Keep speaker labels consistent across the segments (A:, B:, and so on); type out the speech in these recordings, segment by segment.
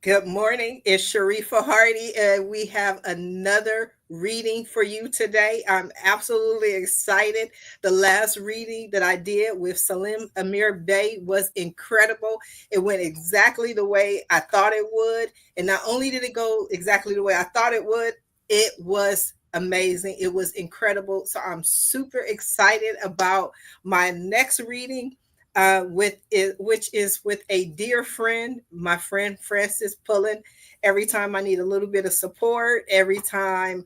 A: Good morning. It's Sharifah Hardie, and we have another reading for you today. I'm absolutely excited. The last reading that I did with Salim Amir Bey was incredible. It went exactly the way I thought it would. And not only did it go exactly the way I thought it would, it was amazing. It was incredible. So I'm super excited about my next reading with it, which is with a dear friend, my friend Francis Pullin. Every time I need a little bit of support, every time,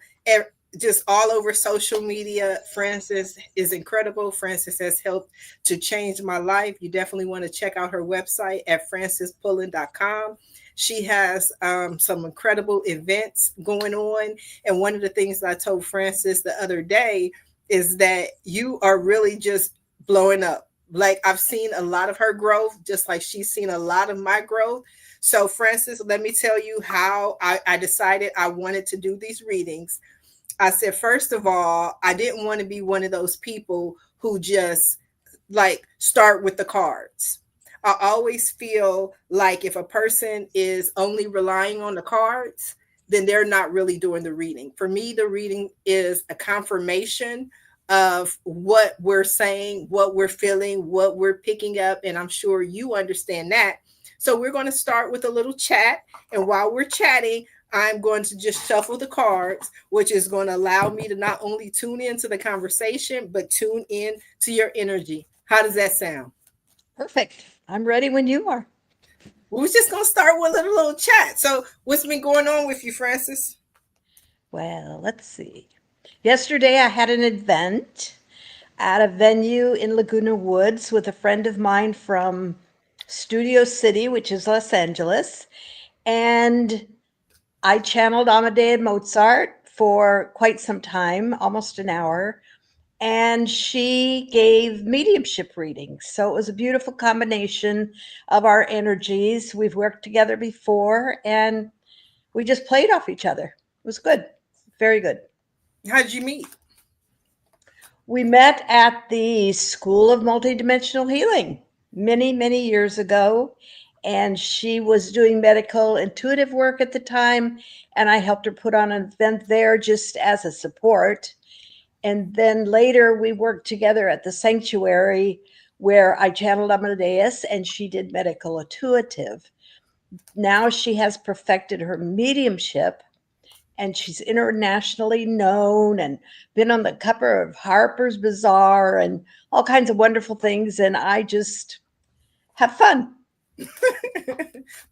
A: just all over social media, Francis is incredible. Francis has helped to change my life. You definitely want to check out her website at francispullin.com. She has some incredible events going on. And one of the things that I told Francis the other day is that you are really just blowing up. Like, I've seen a lot of her growth, just like she's seen a lot of my growth. So, Francis, let me tell you how I decided I wanted to do these readings. I said, first of all, I didn't want to be one of those people who just like start with the cards. I always feel like if a person is only relying on the cards, then they're not really doing the reading. For me, the reading is a confirmation of what we're saying, what we're feeling, what we're picking up. And I'm sure you understand that. So we're going to start with a little chat. And while we're chatting, I'm going to just shuffle the cards, which is going to allow me to not only tune into the conversation, but tune in to your energy. How does that sound?
B: Perfect. I'm ready when you are.
A: We was just going to start with a little chat. So, what's been going on with you, Francis?
B: Well, let's see. Yesterday I had an event at a venue in Laguna Woods with a friend of mine from Studio City, which is Los Angeles. And I channeled Amadeus Mozart for quite some time, almost an hour. And she gave mediumship readings. So it was a beautiful combination of our energies. We've worked together before and we just played off each other. It was good, very good.
A: How did you meet?
B: We met at the School of Multidimensional Healing many, many years ago. And she was doing medical intuitive work at the time. And I helped her put on an event there just as a support. And then later we worked together at the sanctuary where I channeled Amadeus and she did medical intuitive. Now she has perfected her mediumship and she's internationally known and been on the cover of Harper's Bazaar and all kinds of wonderful things. And I just have fun.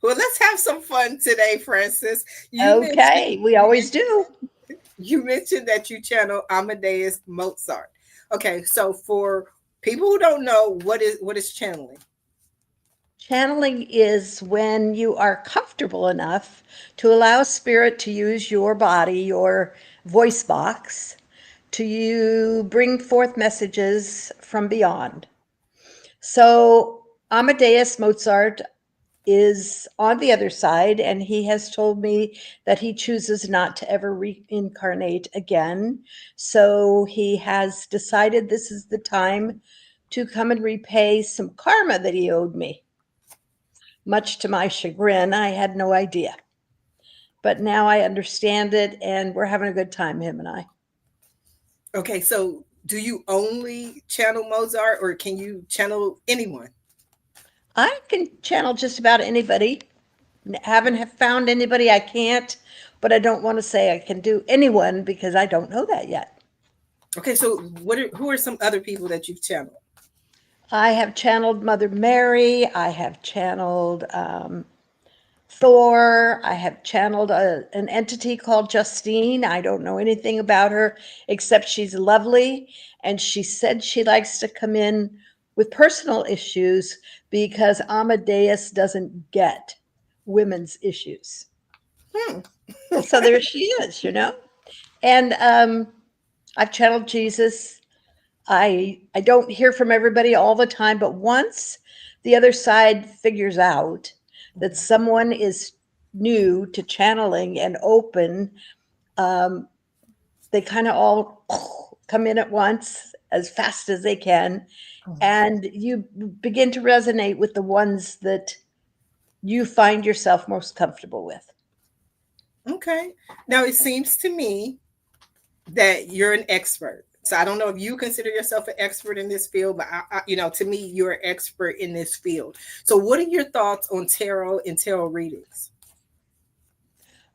A: Well, let's have some fun today, Francis. You mentioned
B: Okay, we always do.
A: you mentioned that you channel Amadeus Mozart. Okay, so for people who don't know, what is channeling?
B: Channeling is when you are comfortable enough to allow spirit to use your body, your voice box, to you bring forth messages from beyond. So Amadeus Mozart is on the other side, and he has told me that he chooses not to ever reincarnate again. So he has decided this is the time to come and repay some karma that he owed me. Much to my chagrin, I had no idea. But now I understand it, and we're having a good time, him and I.
A: Okay, so do you only channel Mozart or can you channel anyone?
B: I can channel just about anybody. Haven't have found anybody I can't, but I don't want to say I can do anyone because I don't know that yet.
A: Okay, so who are some other people that you've channeled?
B: I have channeled Mother Mary. I have channeled Thor. I have channeled an entity called Justine. I don't know anything about her except she's lovely. And she said she likes to come in with personal issues because Amadeus doesn't get women's issues.
A: Hmm.
B: So there she is. And I've channeled Jesus. I don't hear from everybody all the time, but once the other side figures out that someone is new to channeling and open, um, they kind of all come in at once as fast as they can, and you begin to resonate with the ones that you find yourself most comfortable with.
A: Okay. Now it seems to me that you're an expert. So I don't know if you consider yourself an expert in this field, but to me, you're an expert in this field. So what are your thoughts on tarot and tarot readings?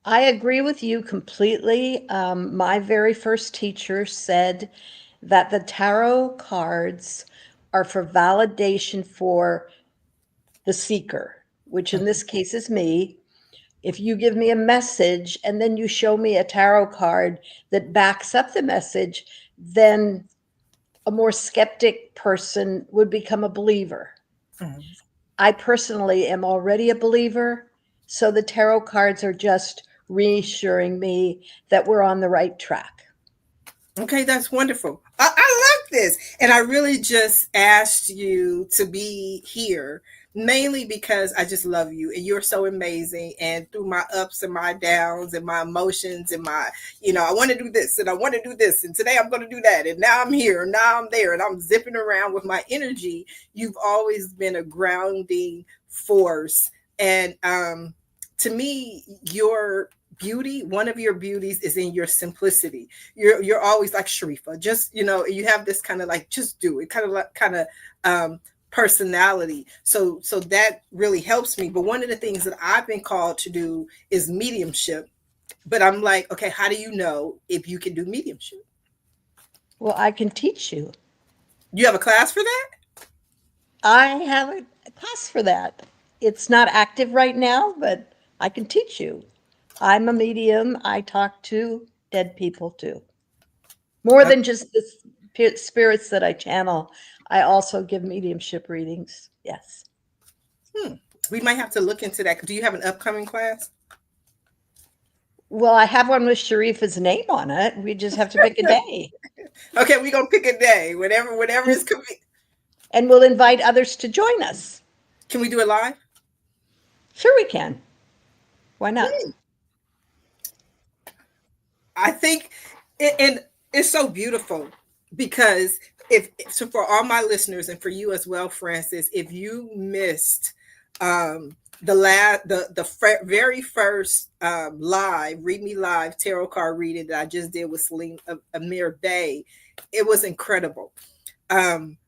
B: I agree with you completely. My very first teacher said that the tarot cards are for validation for the seeker, which in
A: Mhm.
B: this case is me. If you give me a message and then you show me a tarot card that backs up the message, then a more skeptic person would become a believer.
A: Mhm.
B: I personally am already a believer, so the tarot cards are just reassuring me that we're on the right track.
A: Okay, that's wonderful. I love this. And I really just asked you to be here mainly because I just love you and you're so amazing. And through my ups and my downs and my emotions and I want to do this and I want to do this. And today I'm going to do that. And now I'm here. And now I'm there. And I'm zipping around with my energy. You've always been a grounding force. And to me, your beauty, one of your beauties is in your simplicity. You're always like Sharifah, just you have this kind of like just do it, kind of um personality. So that really helps me. But one of the things that I've been called to do is mediumship. But I'm like, okay, how do you know if you can do mediumship?
B: Well, I can teach you.
A: You have a class for that?
B: I have a class for that. It's not active right now, but I can teach you. I'm a medium. I talk to dead people too. More
A: Oh,
B: than just the spirits that I channel, I also give mediumship readings. Yes.
A: hmm. We might have to look into that. Do you have an upcoming class?
B: Well, I have one with Sharifah's name on it. We just have to pick a day.
A: Okay, we're gonna pick a day, whatever is
B: And,
A: convenient.
B: and we'll invite others to join us.
A: Can we do it live?
B: Sure, we can. Why not?
A: Hmm. I think, and it's so beautiful because if so for all my listeners and for you as well, Francis, if you missed the very first live read me live tarot card reading that I just did with Salim Amir Bay, it was incredible. Um,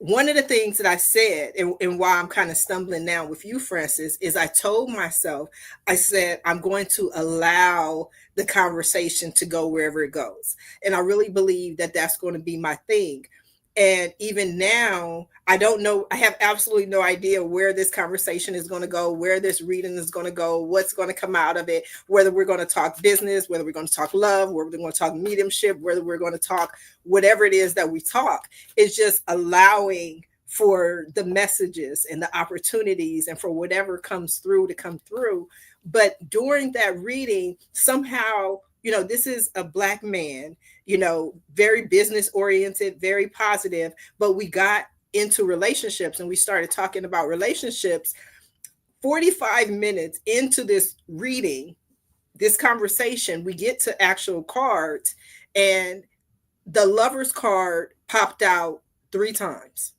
A: One of the things that I said, and why I'm kind of stumbling now with you, Francis, is I told myself, I said, I'm going to allow the conversation to go wherever it goes. And I really believe that that's going to be my thing. And even now, I don't know, I have absolutely no idea where this conversation is going to go, where this reading is going to go, what's going to come out of it, whether we're going to talk business, whether we're going to talk love, whether we're going to talk mediumship, whether we're going to talk whatever it is that we talk. It's just allowing for the messages and the opportunities and for whatever comes through to come through. But during that reading, somehow, this is a Black man, very business oriented, very positive, but we got into relationships and we started talking about relationships. 45 minutes into this reading, this conversation, we get to actual cards, and the lover's card popped out 3 times.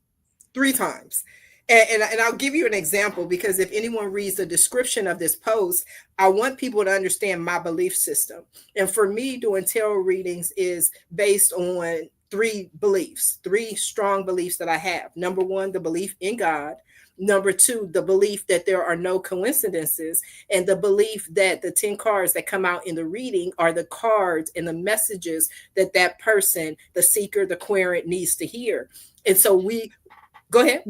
A: 3 times. And I'll give you an example, because if anyone reads the description of this post, I want people to understand my belief system. And for me, doing tarot readings is based on three strong beliefs that I have. Number one, the belief in God. Number two, the belief that there are no coincidences, and the belief that the 10 cards that come out in the reading are the cards and the messages that that person, the seeker, the querent, needs to hear. And so we go ahead.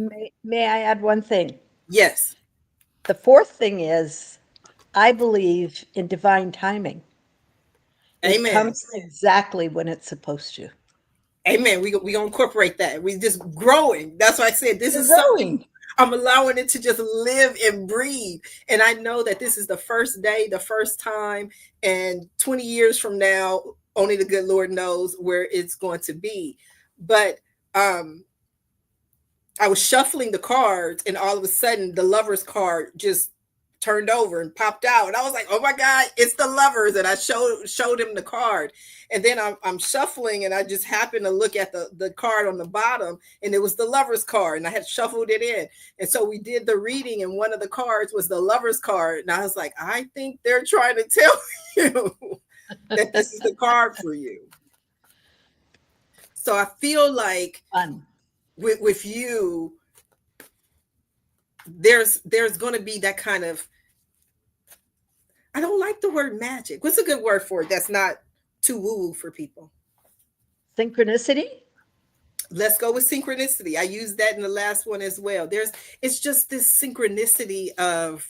B: May I add one thing?
A: Yes.
B: The fourth thing is I believe in divine timing. It
A: Amen.
B: comes exactly when it's supposed to.
A: Amen. We gonna incorporate that. We just growing. That's why I said this
B: We're
A: is something
B: growing.
A: I'm allowing it to just live and breathe. And I know that this is the first day, the first time, and 20 years from now, only the good Lord knows where it's going to be. But um I was shuffling the cards, and all of a sudden the lover's card just turned over and popped out. And I was like, oh my God, it's the lovers. And I showed him the card. And then I'm shuffling and I just happened to look at the card on the bottom and it was the lovers card and I had shuffled it in. And so we did the reading and one of the cards was the lovers card. And I was like, I think they're trying to tell you that this is the card for you. So I feel like
B: Fun.
A: with you, there's going to be that kind of, I don't like the word magic. What's a good word for it that's not too woo woo for people?
B: Synchronicity.
A: Let's go with synchronicity. I used that in the last one as well. It's just this synchronicity of,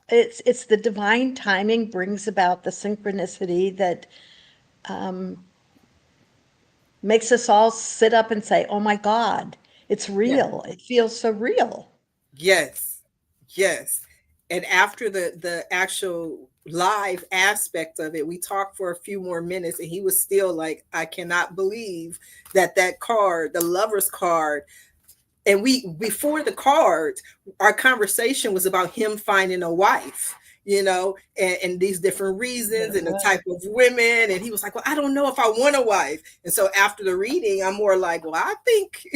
B: It's the divine timing brings about the synchronicity that um, makes us all sit up and say, "Oh my God, it's
A: yeah,
B: real. It feels so real."
A: yes, yes. And after the actual live aspect of it, we talked for a few more minutes, and he was still like, "I cannot believe that card, the lover's card." And we before the cards, our conversation was about him finding a wife, and these different reasons and the type of women. And he was like, well, I don't know if I want a wife. And so after the reading, I'm more like, well, I think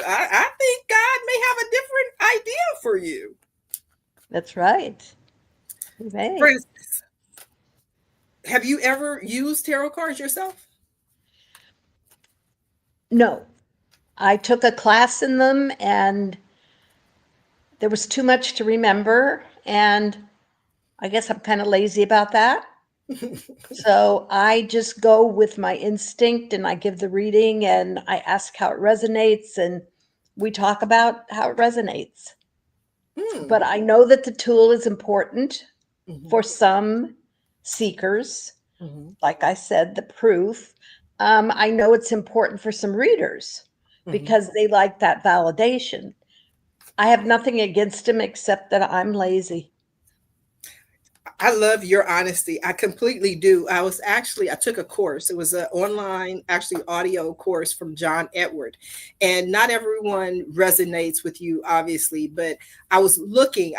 A: I think God may have a different idea for you.
B: That's right.
A: For
B: Right.
A: instance, have you ever used tarot cards yourself?
B: No, I took a class in them and there was too much to remember. And I guess I'm kind of lazy about that. So I just go with my instinct and I give the reading and I ask how it resonates and we talk about how it resonates.
A: Hmm.
B: But I know that the tool is important
A: Hmm.
B: for some seekers.
A: Hmm.
B: Like I said, the proof. I know it's important for some readers
A: Hmm.
B: because they like that validation. I have nothing against them except that I'm lazy.
A: I love your honesty. I completely do. I took a course. It was an online, actually audio course from John Edward. And not everyone resonates with you, obviously, but I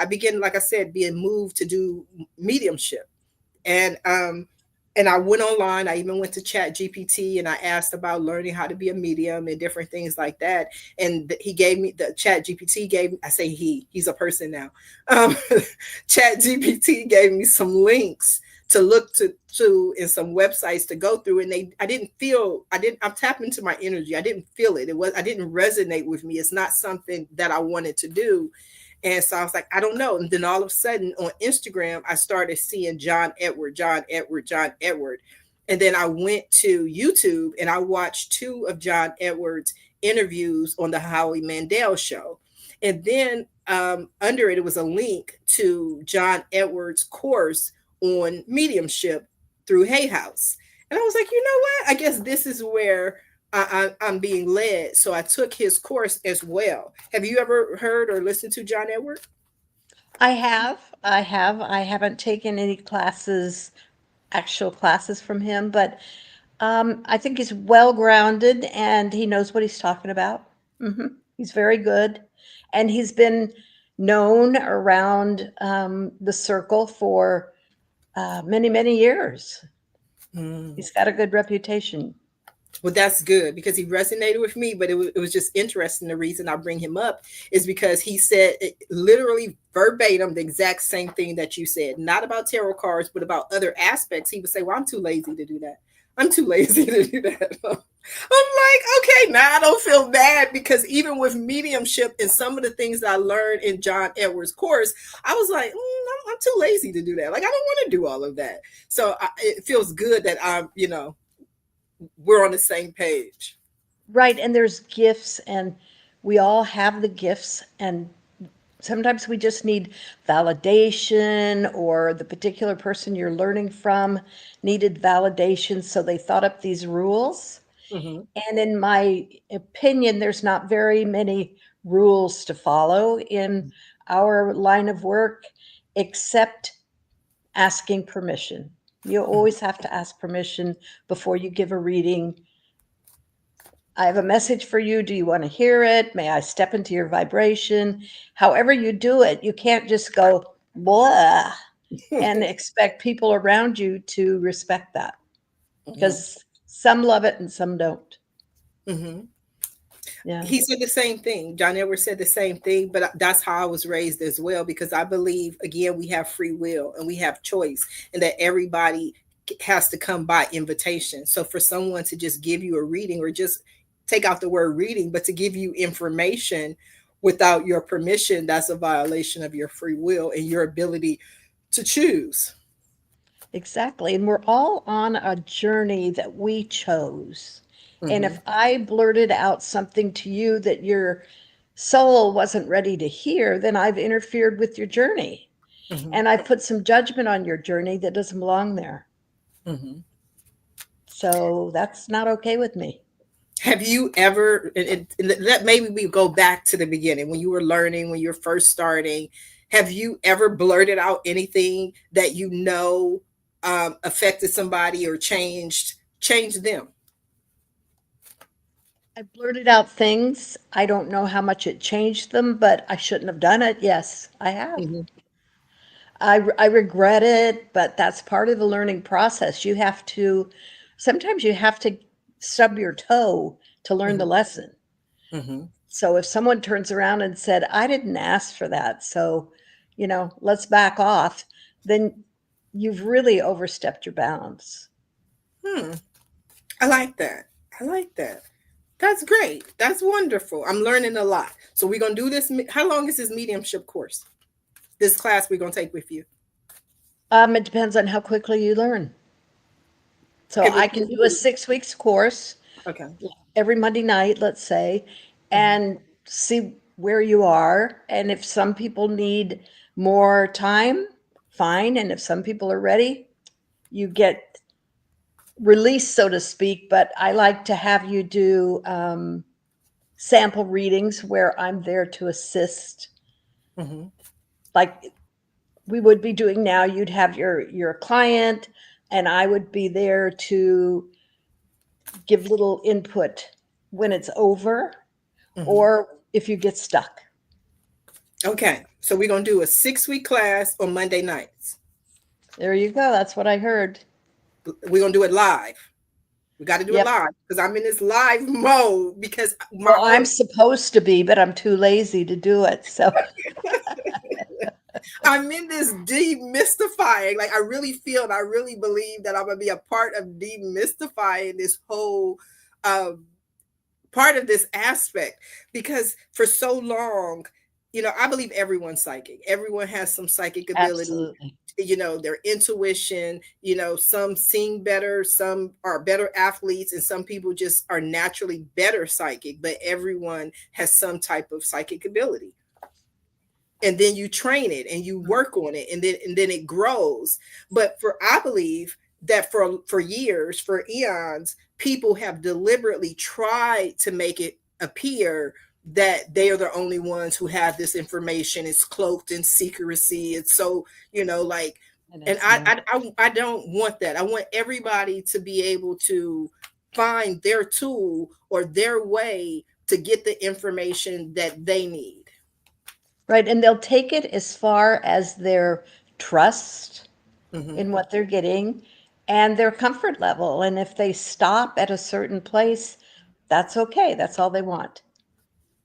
A: began, like I said, being moved to do mediumship. And I went online. I even went to Chat GPT and I asked about learning how to be a medium and different things like that. And he gave me the Chat GPT gave I say he's a person now. um, Chat GPT gave me some links to look to and some websites to go through, and I'm tapping into my energy. I didn't feel it. I didn't resonate with me. It's not something that I wanted to do. And so I was like, I don't know. And then all of a sudden on Instagram, I started seeing John Edward, John Edward, John Edward. And then I went to YouTube and I watched two of John Edward's interviews on the Howie Mandel show. And then under it, it was a link to John Edward's course on mediumship through Hay House. And I was like, you know what? I guess this is where I'm being led. So I took his course as well. Have you ever heard or listened to John Edward?
B: I haven't taken any classes, actual classes from him, but I think he's well grounded and he knows what he's talking about. He's very good. And he's been known around the circle for many, many years.
A: Mm.
B: He's got a good reputation.
A: Well, that's good because he resonated with me. But it was just interesting. The reason I bring him up is because he said literally verbatim the exact same thing that you said, not about tarot cards, but about other aspects. He would say, well, I'm too lazy to do that. I'm too lazy to do that. I'm like, okay, now I don't feel bad because even with mediumship and some of the things that I learned in John Edwards' course, I was like, I'm too lazy to do that. Like, I don't want to do all of that. So it feels good that we're on the same page.
B: Right. And there's gifts, and we all have the gifts. And sometimes we just need validation, or the particular person you're learning from needed validation. So they thought up these rules.
A: Mm-hmm.
B: And in my opinion, there's not very many rules to follow in our line of work except asking permission. You always have to ask permission before you give a reading I have a message for you. Do you want to hear it? May I step into your vibration? However you do it, you can't just go blah and expect people around you to respect that
A: Mhm.
B: because some love it and some don't.
A: Mhm.
B: Yeah,
A: He said the same thing. John Edwards said the same thing, but that's how I was raised as well, because I believe, again, we have free will and we have choice, and that everybody has to come by invitation. So for someone to just give you a reading, or just take out the word reading, but to give you information without your permission, that's a violation of your free will and your ability to choose.
B: exactly. And we're all on a journey that we chose. And
A: Hmm.
B: if I blurted out something to you that your soul wasn't ready to hear, then I've interfered with your journey.
A: Hmm.
B: And I've put some judgment on your journey that doesn't belong there.
A: Hmm.
B: So that's not okay with me.
A: Have you ever, and that maybe we go back to the beginning when you were learning, when you were first starting, have you ever blurted out anything that affected somebody or changed them?
B: I blurted out things. I don't know how much it changed them, but I shouldn't have done it. Yes, I have.
A: Hmm.
B: I regret it, but that's part of the learning process. Sometimes you have to stub your toe to learn the
A: Hmm.
B: lesson.
A: Hmm.
B: So if someone turns around and said, I didn't ask for that, so, let's back off, then you've really overstepped your bounds.
A: Hmm. I like that. I like that. That's great. That's wonderful. I'm learning a lot. So we're gonna do this. How long is this mediumship course? This class we're gonna take with you.
B: It depends on how quickly you learn. So
A: Okay. Well,
B: I can do a 6 weeks course
A: okay.
B: every Monday night, let's say,
A: Hmm.
B: and see where you are. And if some people need more time, fine. And if some people are ready, you get released, so to speak. But I like to have you do sample readings where I'm there to assist,
A: Hmm.
B: like we would be doing now. You'd have your client, and I would be there to give little input when it's over
A: Hmm.
B: or if you get stuck.
A: Okay, so we're gonna do a 6 week class on Monday nights.
B: There you go. That's what I heard.
A: We're gonna do it live. We got to do it
B: Yep.
A: live because I'm in this live mode, because my
B: Well,
A: whole
B: I'm supposed to be, but I'm too lazy to do it. So,
A: I'm in this demystifying. Like, I really feel and I really believe that I'm gonna be a part of demystifying this whole um, part of this aspect, because for so long, I believe everyone's psychic. Everyone has some psychic ability,
B: absolutely.
A: their intuition, some sing better, some are better athletes, and some people just are naturally better psychic, but everyone has some type of psychic ability. And then you train it and you work on it, and then it grows. But I believe that for years, for eons, people have deliberately tried to make it appear that they are the only ones who have this information. It's cloaked in secrecy. It's so, like,
B: And
A: and
B: it's not.
A: I don't want that. I want everybody to be able to find their tool or their way to get the information that they need.
B: Right. And they'll take it as far as their trust
A: Hmm.
B: in what they're getting and their comfort level. And if they stop at a certain place, that's okay. That's all they want.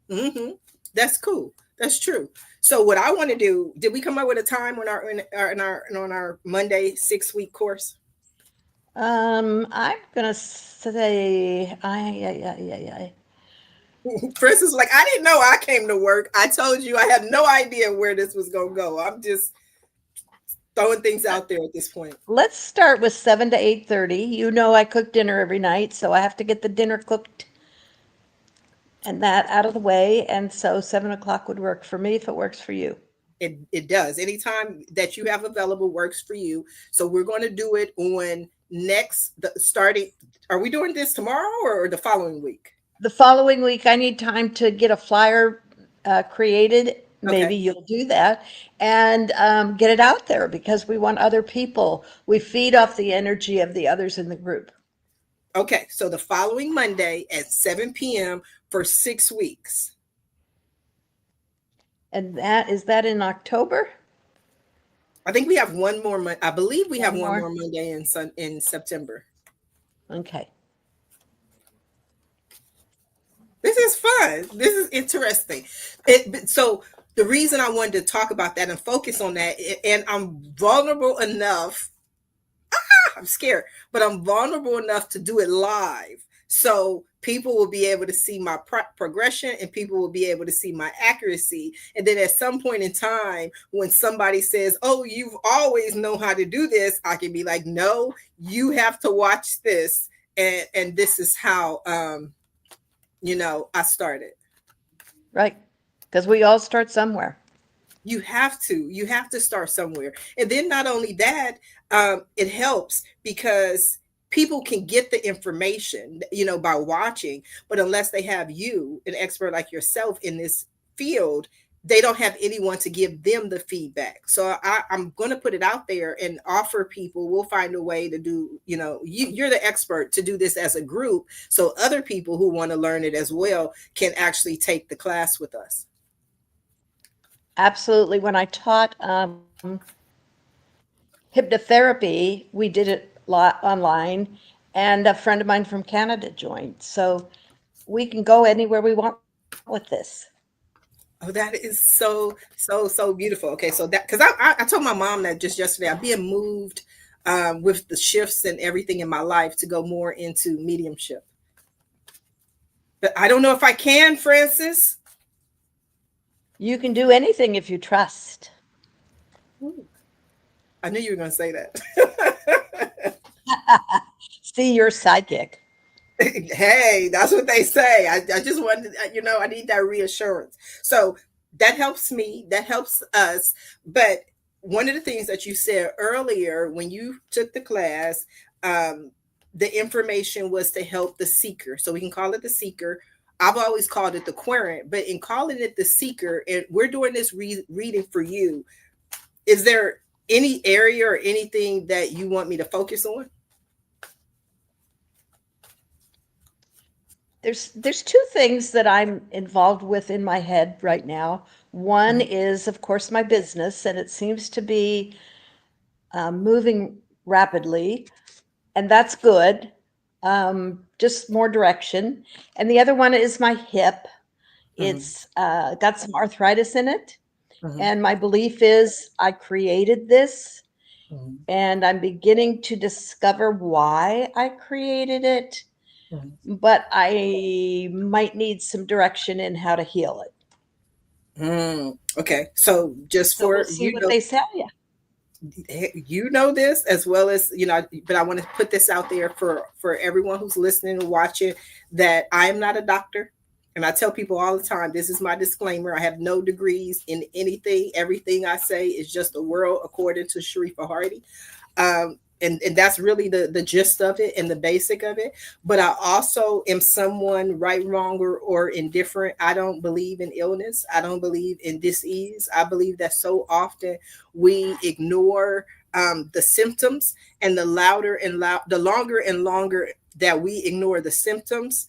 A: Hmm. That's cool. That's true. So what I want to do, did we come up with a time on our Monday 6 week course?
B: I'm gonna say, I.
A: Chris is like, I didn't know I came to work. I told you I had no idea where this was gonna go. I'm just throwing things out there at this point.
B: Let's start with 7 to 8:30. I cook dinner every night, so I have to get the dinner cooked and that out of the way. And so 7 o'clock would work for me if it works for you.
A: It does. Anytime that you have available works for you. So we're going to do it on the starting. Are we doing this tomorrow or the following week?
B: The following week, I need time to get a flyer created. Maybe
A: Okay.
B: you'll do that and get it out there because we want other people. We feed off the energy of the others in the group.
A: Okay, so the following Monday at 7 p.m. for 6 weeks.
B: And that in October?
A: I think we have one more. I believe we have
B: One
A: one more
B: more?
A: Monday in September.
B: Okay.
A: This is fun. This is interesting. So the reason I wanted to talk about that and focus on that, and I'm vulnerable enough. I'm scared, but I'm vulnerable enough to do it live. So people will be able to see my progression and people will be able to see my accuracy. And then at some point in time, when somebody says, "Oh, you've always know how to do this," I can be like, "No, you have to watch this." And this is how I started.
B: Right. Because we all start somewhere.
A: You have to start somewhere. And then not only that, it helps because people can get the information by watching, but unless they have you, an expert like yourself in this field, they don't have anyone to give them the feedback. So I'm going to put it out there and offer people, we'll find a way to do, you're the expert to do this as a group, so other people who want to learn it as well can actually take the class with us.
B: Absolutely. When I taught hypnotherapy, we did it online, and a friend of mine from Canada joined. So we can go anywhere we want with this.
A: Oh, that is so, so, so beautiful. Okay, so that, because I told my mom that just yesterday, I'm being moved with the shifts and everything in my life to go more into mediumship. But I don't know if I can, Francis.
B: You can do anything if you trust.
A: Ooh, I knew you were going to say that.
B: See, you're psychic.
A: Hey, that's what they say. I just wanted, I need that reassurance. So that helps me, that helps us. But one of the things that you said earlier when you took the class, um, the information was to help the seeker. So we can call it the seeker. I've always called it the querent, but in calling it the seeker, and we're doing this reading for you, is there any area or anything that you want me to focus on?
B: There's two things that I'm involved with in my head right now. One
A: Mhm.
B: is, of course, my business, and it seems to be moving rapidly, and that's good. Just more direction. And the other one is my hip.
A: Mhm.
B: It's got some arthritis in it,
A: Mhm.
B: and my belief is I created this,
A: Mhm.
B: and I'm beginning to discover why I created it,
A: Mhm.
B: but I might need some direction in how to heal it.
A: Okay, so just
B: So we'll
A: for
B: see what they tell you.
A: this as well as but I want to put this out there for everyone who's listening and watching, that I am not a doctor. And I tell people all the time, this is my disclaimer: I have no degrees in anything. Everything I say is just a world according to Sharifah Hardie. And that's really the gist of it and the basic of it. But I also am someone, right, wrong, or indifferent. I don't believe in illness. I don't believe in disease. I believe that so often we ignore the symptoms, and the longer and longer that we ignore the symptoms,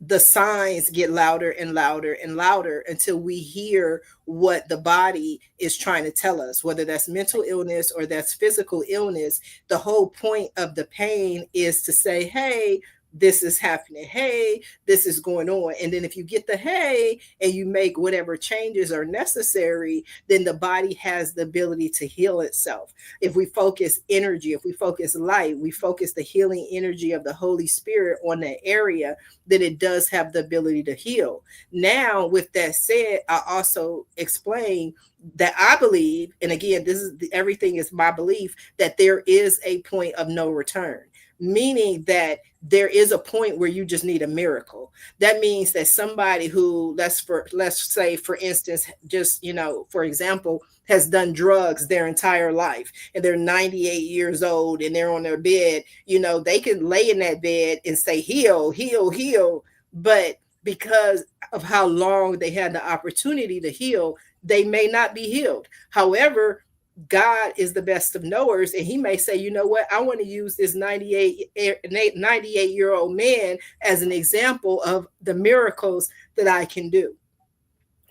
A: the signs get louder and louder and louder until we hear what the body is trying to tell us, whether that's mental illness or that's physical illness. The whole point of the pain is to say, hey, this is happening. Hey, this is going on. And then if you get the hey and you make whatever changes are necessary, then the body has the ability to heal itself. If we focus energy, if we focus light, we focus the healing energy of the Holy Spirit on that area, then it does have the ability to heal. Now, with that said, I also explain that I believe, and again, this is everything is my belief, that there is a point of no return, meaning that there is a point where you just need a miracle. That means that somebody who, let's say for instance, just for example, has done drugs their entire life and they're 98 years old and they're on their bed, they can lay in that bed and say heal, heal, heal. But because of how long they had the opportunity to heal, they may not be healed. However, God is the best of knowers, and he may say, you know what, I want to use this 98-year-old man as an example of the miracles that I can do,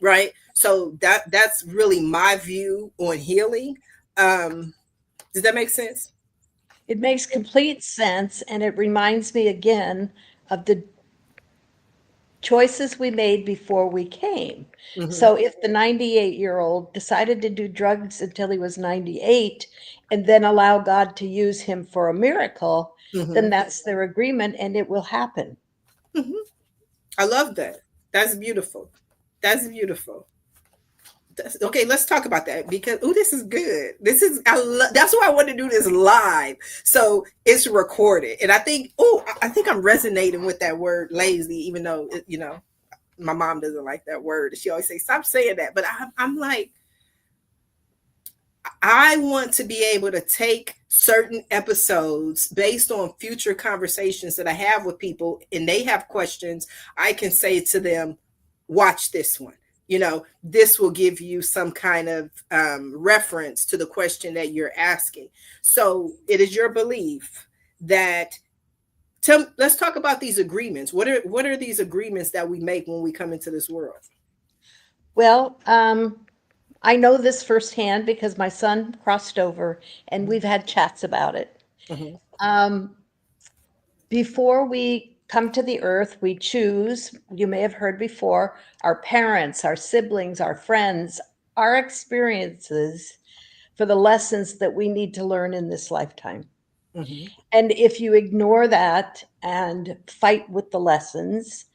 A: right? So that's really my view on healing. Does that make sense?
B: It makes complete sense, and it reminds me again of the choices we made before we came.
A: Mm-hmm.
B: So if the 98-year-old decided to do drugs until he was 98 and then allow God to use him for a miracle,
A: Mm-hmm.
B: then that's their agreement and it will happen.
A: Mm-hmm. I love that. That's beautiful. That's beautiful. Okay, let's talk about that because oh, this is good. This is that's why I want to do this live. So it's recorded, and I think I think I'm resonating with that word lazy, even though my mom doesn't like that word. She always say stop saying that, but I'm like I want to be able to take certain episodes based on future conversations that I have with people and they have questions. I can say to them, watch this one. This will give you some kind of reference to the question that you're asking. So it is your belief that let's talk about these agreements. What are these agreements that we make when we come into this world?
B: Well, I know this firsthand because my son crossed over and
A: Mhm,
B: we've had chats about it.
A: mhm,
B: Um, Before we come to the earth, we choose, you may have heard before, our parents, our siblings, our friends, our experiences for the lessons that we need to learn in this lifetime.
A: mhm,
B: And if you ignore that and fight with the lessons,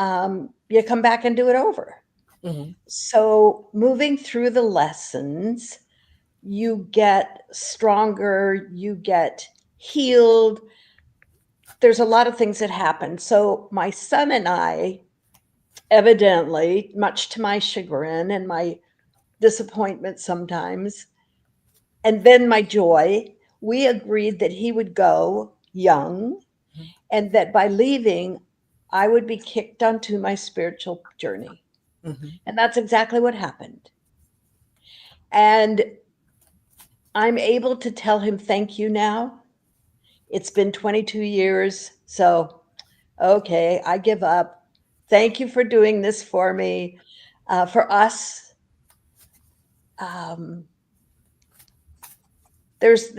B: you come back and do it over.
A: mhm,
B: So, moving through the lessons, you get stronger, you get healed. There's a lot of things that happen. So, my son and I, evidently, much to my chagrin and my disappointment sometimes, and then my joy, we agreed that he would go young and that by leaving, I would be kicked onto my spiritual journey.
A: mhm,
B: And that's exactly what happened. And I'm able to tell him thank you now. It's been 22 years. So, okay, I give up. Thank you for doing this for me. For us, um, there's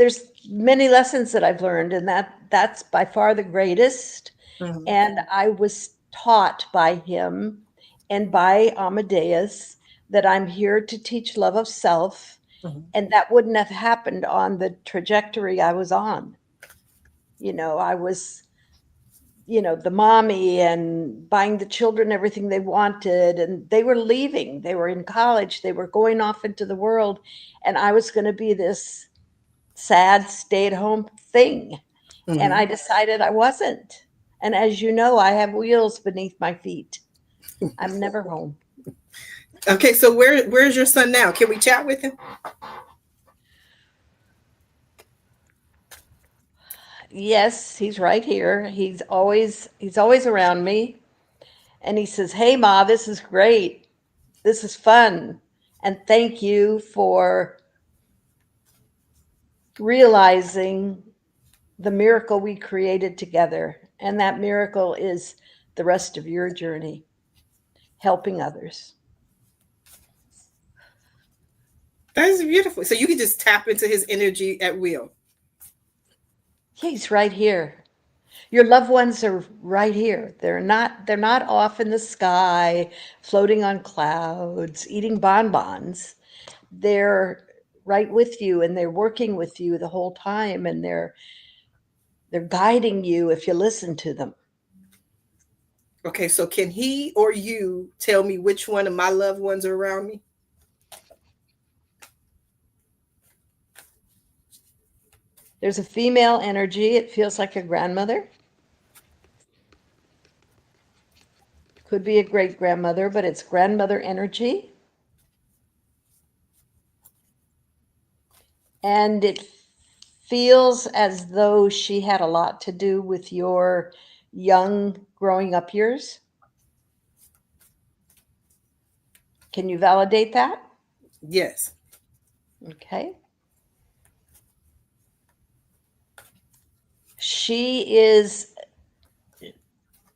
B: many lessons that I've learned, and that's by far the greatest.
A: mhm,
B: And I was taught by him and by Amadeus that I'm here to teach love of self,
A: mhm,
B: and that wouldn't have happened on the trajectory I was on. I was, the mommy and buying the children everything they wanted, and they were leaving. They were in college, they were going off into the world, and I was going to be this sad stay at home thing. And
A: mhm.
B: I decided I wasn't. And as you know, I have wheels beneath my feet. I'm never home.
A: Okay, so where's your son now? Can we chat with him?
B: Yes, he's right here. He's always around me. And he says, "Hey Ma, this is great. This is fun. And thank you for realizing the miracle we created together. And that miracle is the rest of your journey, helping others."
A: That is beautiful. So you can just tap into his energy at will.
B: Yeah, he's right here. Your loved ones are right here. They're not off in the sky, floating on clouds, eating bonbons. They're right with you and they're working with you the whole time and they're guiding you if you listen to them.
A: Okay, so can he or you tell me which one of my loved ones are around me?
B: There's a female energy. It feels like a grandmother. Could be a great grandmother, but it's grandmother energy. And it feels as though she had a lot to do with your young growing up years. Can you validate that?
A: Yes.
B: Okay. She is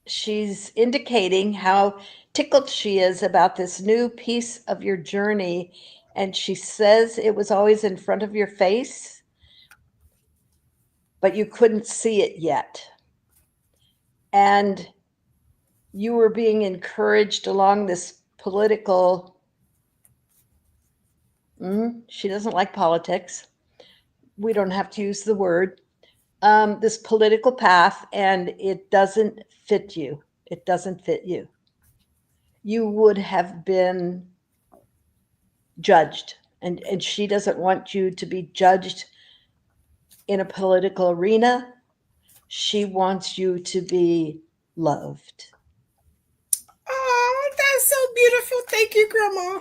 B: she's indicating how tickled she is about this new piece of your journey, and she says it was always in front of your face, but you couldn't see it yet. And you were being encouraged along this political, she doesn't like politics. We don't have to use the word, this political path, and it doesn't fit you. It doesn't fit you. You would have been judged, and she doesn't want you to be judged in a political arena. She wants you to be loved.
A: Oh, that's so beautiful. Thank you, Grandma.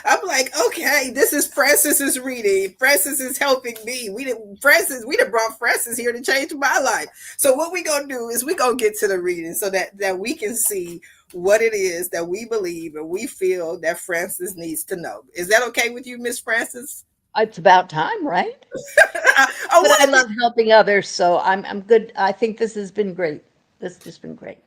A: I'm like, okay, this is Francis's reading. Francis is helping me. We done brought Francis here to change my life. So what we gonna do is we gonna get to the reading so that we can see what it is that we believe and we feel that Francis needs to know. Is that okay with you, Miss Francis?
B: It's about time, right?
A: I
B: But I
A: want to
B: love helping others, so I'm good. I think this has been great. This has just been great.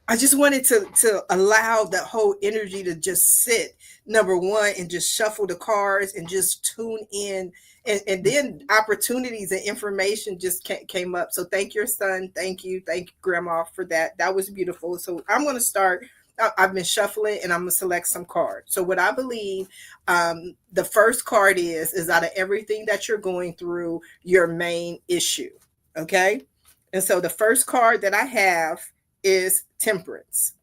A: I just wanted to allow that whole energy to just sit, number one, and just shuffle the cards and just tune in, and then opportunities and information just came up. So thank your son, thank you, Grandma, for that. That was beautiful. So I'm going to start. I've been shuffling and I'm gonna select some cards. So what I believe, the first card is out of everything that you're going through, your main issue. Okay, and so the first card that I have is Temperance.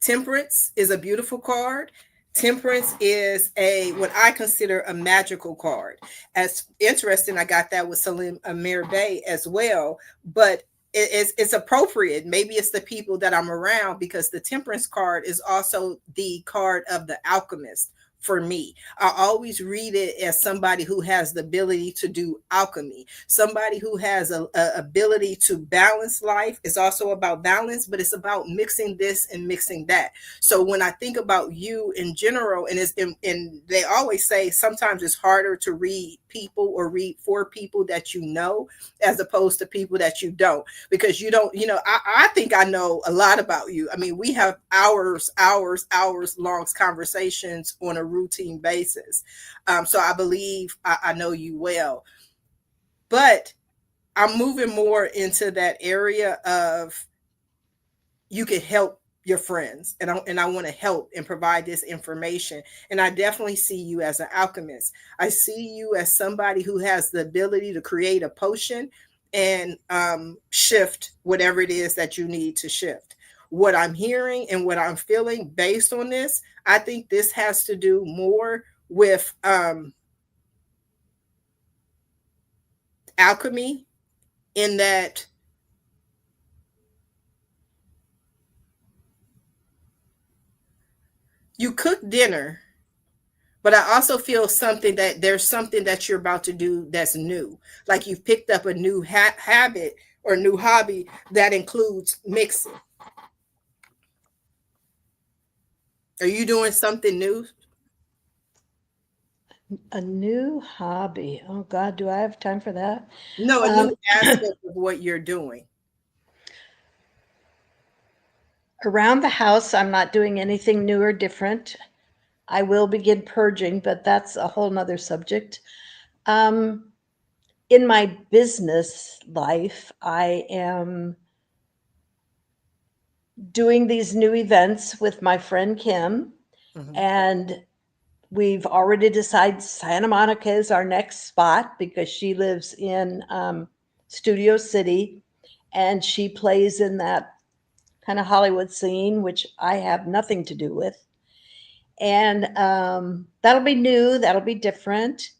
A: Temperance is a beautiful card. Temperance is a what I consider a magical card. As interesting, I got that with Salim Amir Bey as well, but it's appropriate. Maybe it's the people that I'm around because the Temperance card is also the card of the alchemist for me. I always read it as somebody who has the ability to do alchemy, somebody who has a ability to balance life. It's also about balance, but it's about mixing this and mixing that. So when I think about you in general, and they always say sometimes it's harder to read people or read for people that you know as opposed to people that you don't, because you don't, I think I know a lot about you. I mean, we have hours long conversations on a routine basis. So I believe I know you well, but I'm moving more into that area of you could help your friends, and I want to help and provide this information. And I definitely see you as an alchemist. I see you as somebody who has the ability to create a potion and shift whatever it is that you need to shift. What I'm hearing and what I'm feeling based on this, I think this has to do more with alchemy, in that you cook dinner, but I also feel something that there's something that you're about to do that's new. Like you've picked up a new habit or new hobby that includes mixing. Are you doing something new?
B: A new hobby. Oh God, do I have time for that?
A: No, a
B: Um,
A: new aspect of what you're doing.
B: Around the house, I'm not doing anything new or different. I will begin purging, but that's a whole nother subject. Um, in my business life, I am doing these new events with my friend Kim,
A: Mhm.
B: and we've already decided Santa Monica is our next spot because she lives in Studio City and she plays in that kind of Hollywood scene, which I have nothing to do with. And that'll be new, that'll be different.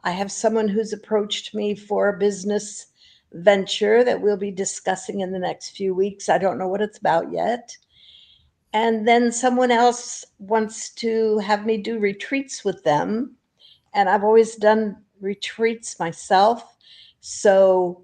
B: I have someone who's approached me for a business venture that we'll be discussing in the next few weeks. I don't know what it's about yet. And then someone else wants to have me do retreats with them. And I've always done retreats myself. So,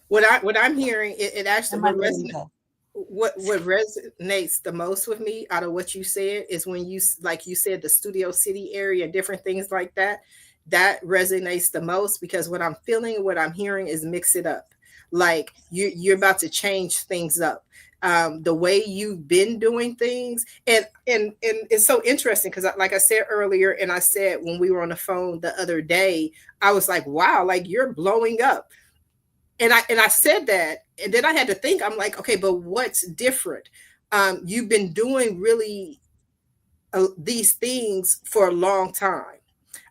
A: What I'm hearing, it actually
B: am I
A: what
B: letting
A: resonates
B: go?
A: what resonates the most with me out of what you said is when you, like you said, the Studio City area and different things like that. that resonates the most, because what I'm feeling, what I'm hearing is mix it up. Like you're about to change things up. The way you've been doing things, and it's so interesting because, like I said earlier, and I said when we were on the phone the other day, I was like, wow, like you're blowing up. And I said that, and then I had to think. I'm like, okay, but what's different? You've been doing really these things for a long time.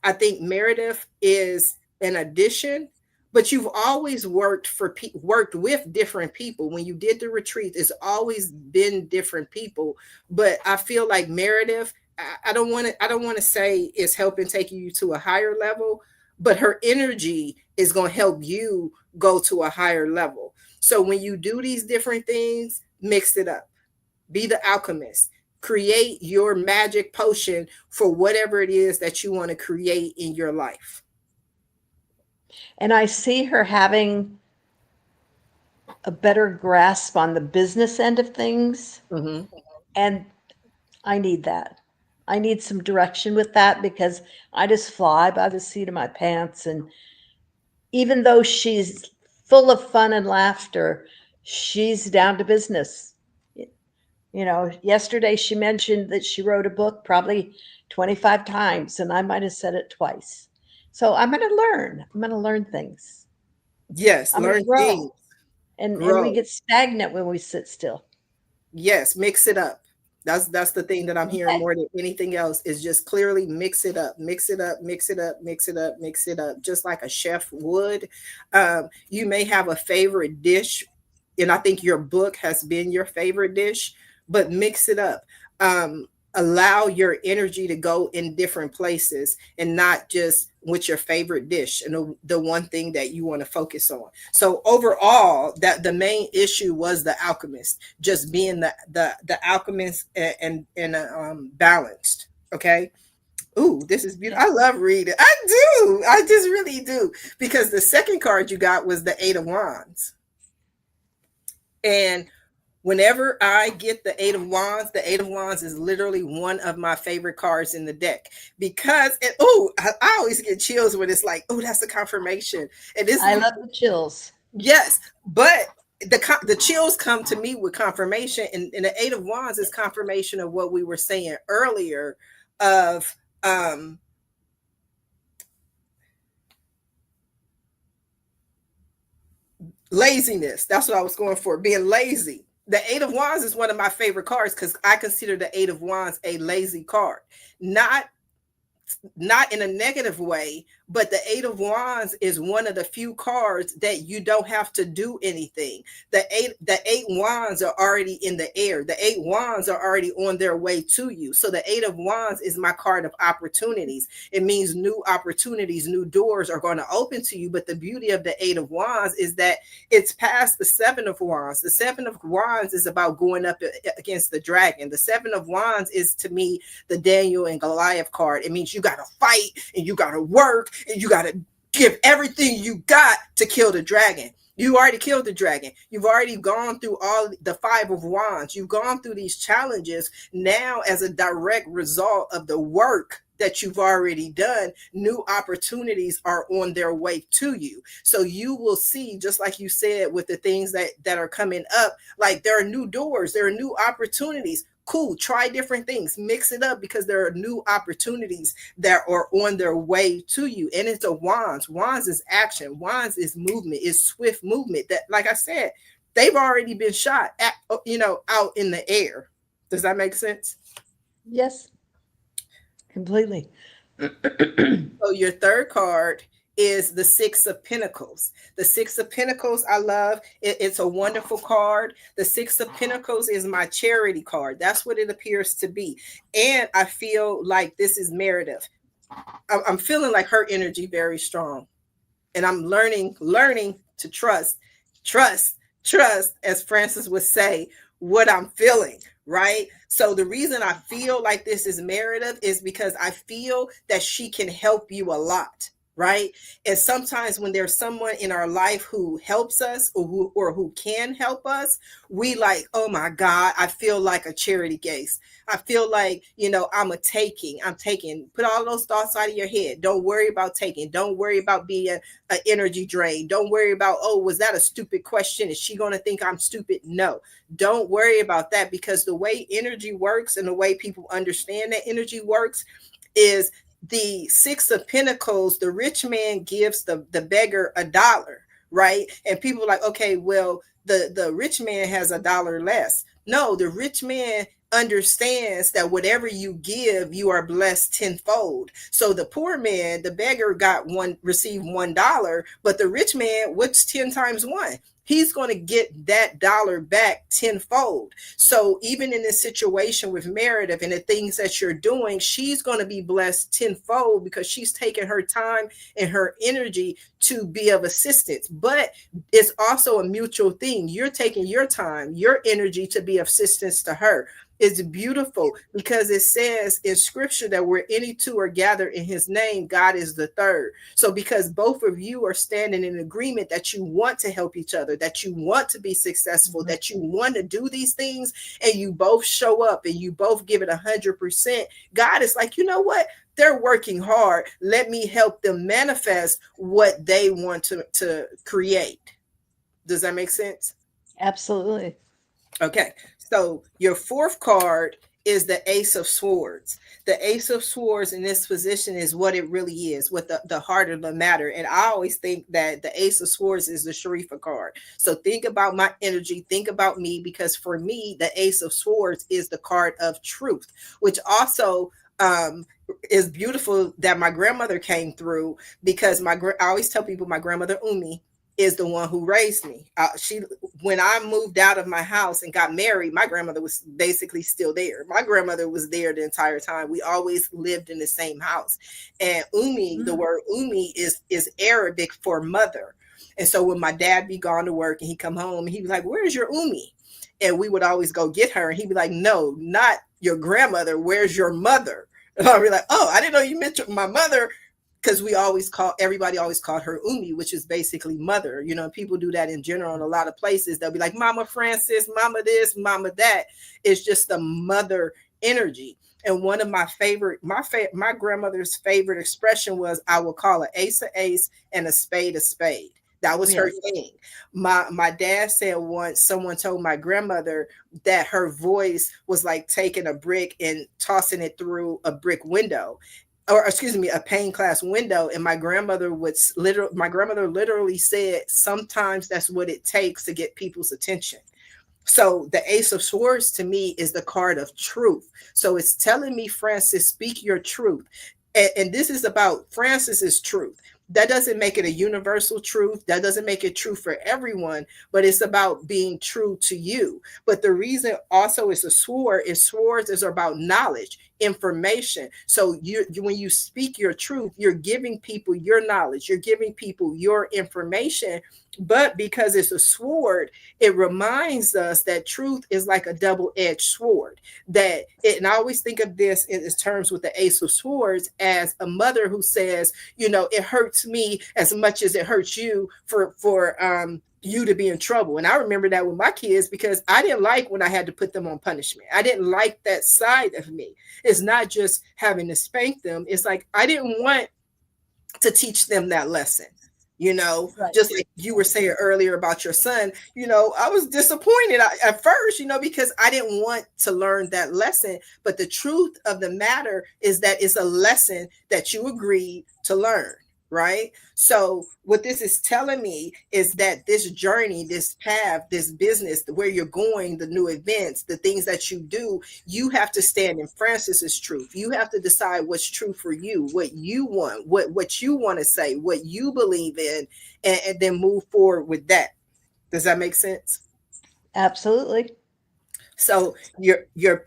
A: I think Meredith is an addition, but you've always worked with different people. When you did the retreat, it's always been different people. But I feel like Meredith, I don't want to say is helping take you to a higher level, but her energy is going to help you go to a higher level. So when you do these different things, mix it up. Be the alchemist. Create your magic potion for whatever it is that you want to create in your life.
B: And I see her having a better grasp on the business end of things.
A: Hmm.
B: And I need that. I need some direction with that because I just fly by the seat of my pants. And even though she's full of fun and laughter, she's down to business. You know, yesterday she mentioned that she wrote a book probably 25 times, and I might have said it twice. So I'm going to learn. I'm going to learn things.
A: Yes,
B: I'm going to
A: learn
B: grow.
A: things,
B: And we
A: grow.
B: get stagnant when we sit still.
A: Yes, mix it up. That's the thing that I'm hearing
B: Okay.
A: more than anything else is just clearly mix it up, mix it up, mix it up, mix it up, mix it up, just like a chef would. You may have a favorite dish, and I think your book has been your favorite dish, but mix it up. Allow your energy to go in different places and not just with your favorite dish and the one thing that you want to focus on. So overall, that the main issue was the alchemist, just being the alchemist and balanced. Okay. Ooh, this is beautiful. I love reading. I do. I just really do. Because the second card you got was the Eight of Wands. And whenever I get the Eight of Wands is literally one of my favorite cards in the deck because, and oh, I always get chills when it's like, oh, that's the confirmation. And this
B: I
A: is,
B: love the chills.
A: yes, but the chills come to me with confirmation, and the Eight of Wands is confirmation of what we were saying earlier of laziness. That's what I was going for, being lazy. The Eight of Wands is one of my favorite cards because I consider the Eight of Wands a lazy card. Not not in a negative way, but the Eight of Wands is one of the few cards that you don't have to do anything. The eight wands are already in the air. The eight wands are already on their way to you. So the Eight of Wands is my card of opportunities. It means new opportunities, new doors are going to open to you. But the beauty of the Eight of Wands is that it's past the Seven of Wands. The Seven of Wands is about going up against the dragon. The Seven of Wands is, to me, the Daniel and Goliath card. It means you got to fight and you got to work and you got to give everything you got to kill the dragon. You already killed the dragon. You've already gone through all the Five of Wands. You've gone through these challenges. Now, as a direct result of the work that you've already done, new opportunities are on their way to you. So you will see, just like you said, with the things that are coming up, like there are new doors, there are new opportunities. Cool, try different things, mix it up, because there are new opportunities that are on their way to you. And it's a Wands. Wands is action. Wands is movement. It's swift movement. That, like I said, they've already been shot at, out in the air. Does that make sense?
B: Yes, completely.
A: So your third card is the Six of Pentacles. The Six of Pentacles, I love. It's a wonderful card. The Six of Pentacles is my charity card. That's what it appears to be. And I feel like this is Meredith. I'm feeling like her energy very strong. And I'm learning to trust, as Francis would say, what I'm feeling, right? So the reason I feel like this is Meredith is because I feel that she can help you a lot. right? And sometimes when there's someone in our life who helps us, or who can help us, we like, oh my God, I feel like a charity case. I feel like, I'm taking. Put all those thoughts out of your head. Don't worry about taking. Don't worry about being an energy drain. Don't worry about, oh, was that a stupid question? Is she going to think I'm stupid? No, don't worry about that, because the way energy works and the way people understand that energy works is the Six of Pentacles. The rich man gives the beggar $1, right? And people are like, okay, well, the rich man has $1 less. No, the rich man understands that whatever you give, you are blessed tenfold. So the poor man, the beggar, received $1, but the rich man, what's 10 times one? He's going to get that dollar back tenfold. So even in this situation with Meredith and the things that you're doing, she's going to be blessed tenfold because she's taking her time and her energy to be of assistance. But it's also a mutual thing. You're taking your time, your energy to be of assistance to her. It's beautiful because it says in scripture that where any two are gathered in his name, God is the third. So because both of you are standing in agreement that you want to help each other, that you want to be successful,
B: Mhm.
A: that you want to do these things, and you both show up and you both give it 100%, God is like, you know what? They're working hard. Let me help them manifest what they want to create. Does that make sense?
B: Absolutely.
A: Okay, so your fourth card is the Ace of Swords. The Ace of Swords in this position is what it really is, what the heart of the matter. And I always think that the Ace of Swords is the Sharifah card. So think about my energy, think about me, because for me, the Ace of Swords is the card of truth, which also is beautiful that my grandmother came through, because I always tell people my grandmother Umi is the one who raised me. She When I moved out of my house and got married, my grandmother was basically still there. My grandmother was there the entire time. We always lived in the same house. And Umi, the
B: Mm.
A: word Umi is Arabic for mother. And so when my dad be gone to work and he come home, he was like, "Where's your Umi?" And we would always go get her. And he'd be like, "No, not your grandmother. Where's your mother?" And I'd be like, "Oh, I didn't know you meant my mother." Because everybody always called her Umi, which is basically mother. People do that in general in a lot of places. They'll be like, Mama Francis, Mama this, Mama that. It's just the mother energy. And one of my grandmother's favorite expression was, "I will call an ace a ace and a spade a spade." That was her
B: Yes.
A: thing. My dad said once someone told my grandmother that her voice was like taking a brick and tossing it through a brick window, or excuse me, a pane glass window. And my grandmother literally said sometimes that's what it takes to get people's attention. So the Ace of Swords to me is the card of truth. So it's telling me, Francis, speak your truth. And this is about Francis's truth. That doesn't make it a universal truth. That doesn't make it true for everyone, but it's about being true to you. But the reason also is a sword is swords is about knowledge, information. So when you speak your truth, you're giving people your knowledge, you're giving people your information. But because it's a sword, it reminds us that truth is like a double-edged sword. And I always think of this in terms with the Ace of Swords as a mother who says, it hurts me as much as it hurts you for you to be in trouble. And I remember that with my kids, because I didn't like when I had to put them on punishment. I didn't like that side of me. It's not just having to spank them. It's like I didn't want to teach them that lesson.
B: Right.
A: Just like you were saying earlier about your son, I was disappointed at first, because I didn't want to learn that lesson. But the truth of the matter is that it's a lesson that you agreed to learn, right? So what this is telling me is that this journey, this path, this business, where you're going, the new events, the things that you do, you have to stand in Francis's truth. You have to decide what's true for you, what you want, what you want to say, what you believe in, and then move forward with that. Does that make sense?
B: Absolutely.
A: So your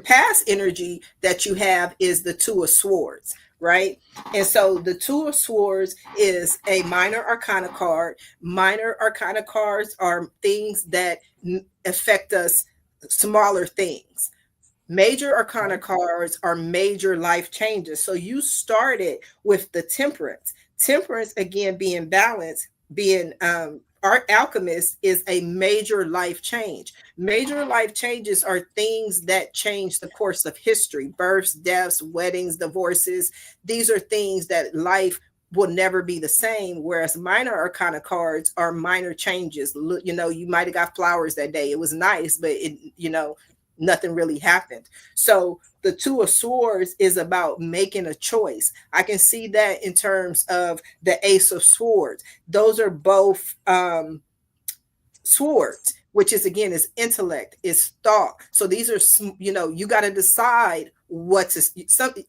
A: past energy that you have is the Two of Swords, right? And so the Two of Swords is a minor arcana card. Minor arcana cards are things that affect us, smaller things. Major arcana
B: Right.
A: cards are major life changes. So you started with the temperance. Temperance, again, being balance, being art alchemist, is a major life change. Major life changes are things that change the course of history: births, deaths, weddings, divorces. These are things that life will never be the same. Whereas minor arcana cards are minor changes. You know, you might have got flowers that day. It was nice, but nothing really happened. So the Two of Swords is about making a choice. I can see that in terms of the Ace of Swords. Those are both swords, which is, again, is intellect, is thought. So these are, you got to decide what to something.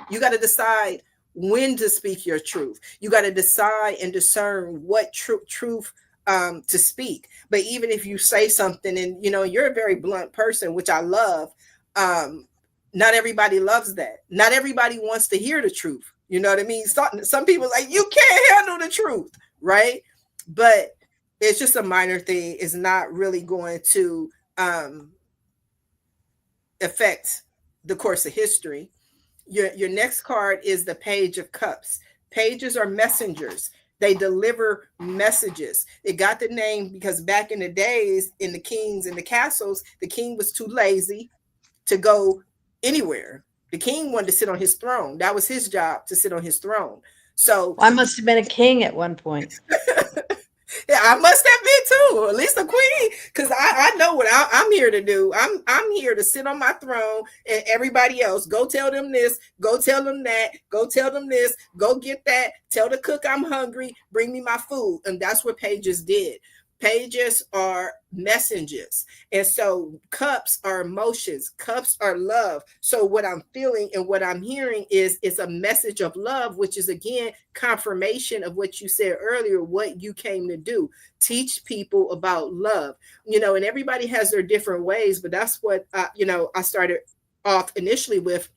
A: You got to decide when to speak your truth. You got to decide and discern what truth to speak. But even if you say something, and you're a very blunt person, which I love, um, not everybody loves that. Not everybody wants to hear the truth. You know what I mean? Some people like, you can't handle the truth, right? But it's just a minor thing. It's not really going to affect the course of history. Your next card is the Page of Cups. Pages are messengers. They deliver messages. It got the name because back in the days, in the kings and the castles, the king was too lazy to go anywhere. The king wanted to sit on his throne. That was his job, to sit on his throne. So
B: Well, I must have been a king at one point.
A: yeah, I must have been too, or at least a queen, because I know what I'm here to do. I'm here to sit on my throne, and everybody else go tell them this, go tell them that, go tell them this, go get that, tell the cook I'm hungry, bring me my food, and that's what pages did. Pages are messengers. And so cups are emotions, cups are love. So what I'm feeling and what I'm hearing is a message of love, which is, again, confirmation of what you said earlier, what you came to do: teach people about love. And everybody has their different ways, but that's what I started off initially with.